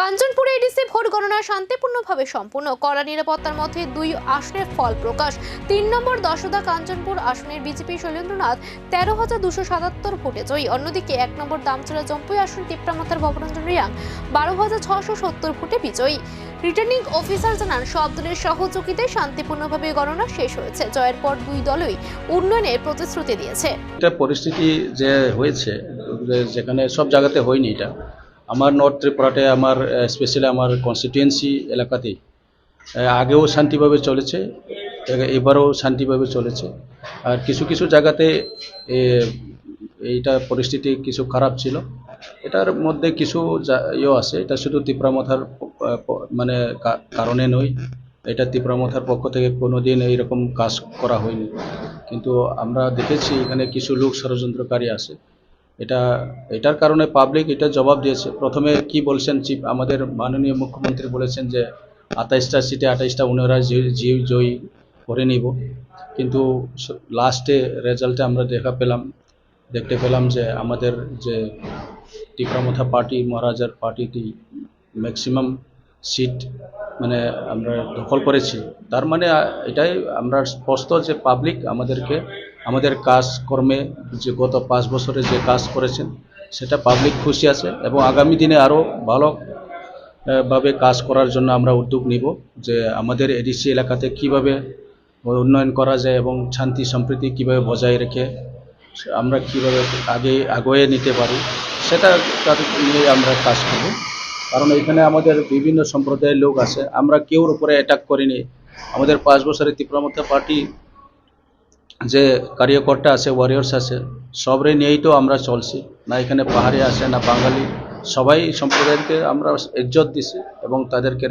কাঞ্চনপুরে ADC vote গণনা শান্তিপূর্ণভাবে সম্পূর্ণ। কড়া নিরাপত্তার মধ্যে দুই আসনের ফল প্রকাশ। ৩ নম্বর দশদা কাঞ্চনপুর আসনের বিজেপি শৈলেন্দ্রনাথ ১৩,২৭৭ ভোটে জয়ী। অন্যদিকে ১ নম্বর দামচড়া জম্পুই আসন টিপ্রামাথার ভবরঞ্জন রিয়াং ১২,৬৭০ ভোটে বিজয়ী। রিটার্নিং অফিসার জানান, সব দলের সহযোগিতায় শান্তিপূর্ণভাবে গণনা শেষ হয়েছে। জয়ের পর দুই দলই উন্নয়নের প্রতিশ্রুতি দিয়েছে। এটা পরিস্থিতি যে হয়েছে, যেখানে সব জায়গাতে হয়নি। এটা আমার নর্থ ত্রিপুরাতে, আমার স্পেশালি আমার কনস্টিটিউয়েন্সি এলাকাতেই আগেও শান্তিভাবে চলেছে, এবারও শান্তিভাবে চলেছে। আর কিছু কিছু জায়গাতে এইটা পরিস্থিতি কিছু খারাপ ছিল। এটার মধ্যে কিছু ইয়ে আছে, এটা শুধু ত্রিপুরামাথার মানে কারণে নয়। এটা ত্রিপুরামাথার পক্ষ থেকে কোনো দিন এইরকম কাজ করা হয়নি, কিন্তু আমরা দেখেছি এখানে কিছু লোক ষড়যন্ত্রকারী আছে। এটার কারণে পাবলিক এটা জবাব দিয়েছে। প্রথমে কি বলছেন চিফ, আমাদের মাননীয় মুখ্যমন্ত্রী বলেছেন যে ২৮টা সিটে ২৮টা ওনারা জয়ী করে নিব, কিন্তু লাস্টে রেজাল্টে আমরা দেখতে পেলাম যে আমাদের যে ত্রিপুরামাথা পার্টি, মহারাজার পার্টিটি ম্যাক্সিমাম সিট মানে আমরা দখল করেছি। তার মানে এটাই আমরা স্পষ্ট যে পাবলিক আমাদের কাজকর্মে যে গত ৫ বছরে যে কাজ করেছেন সেটা পাবলিক খুশি আছে, এবং আগামী দিনে আরও ভালোভাবে কাজ করার জন্য আমরা উদ্যোগ নিব, যে আমাদের এডিসি এলাকাতে কিভাবে উন্নয়ন করা যায় এবং শান্তি সম্প্রীতি কিভাবে বজায় রেখে আমরা কিভাবে আগে নিতে পারি, সেটা নিয়ে আমরা কাজ করব। কারণ এখানে আমাদের বিভিন্ন সম্প্রদায়ের লোক আছে, আমরা কেউর উপরে অ্যাটাক করিনি। আমাদের ৫ বছরের ত্রিপুরামাথা পার্টি যে কার্যকর্তা আছে, ওয়ারিয়ার্স আছে, সবরে নিয়েই তো আমরা চলছি। না এখানে পাহাড়ি আছে না বাঙালি, সবাই সম্প্রদায়কে আমরা ইজ্জত দিছি এবং তাদেরকে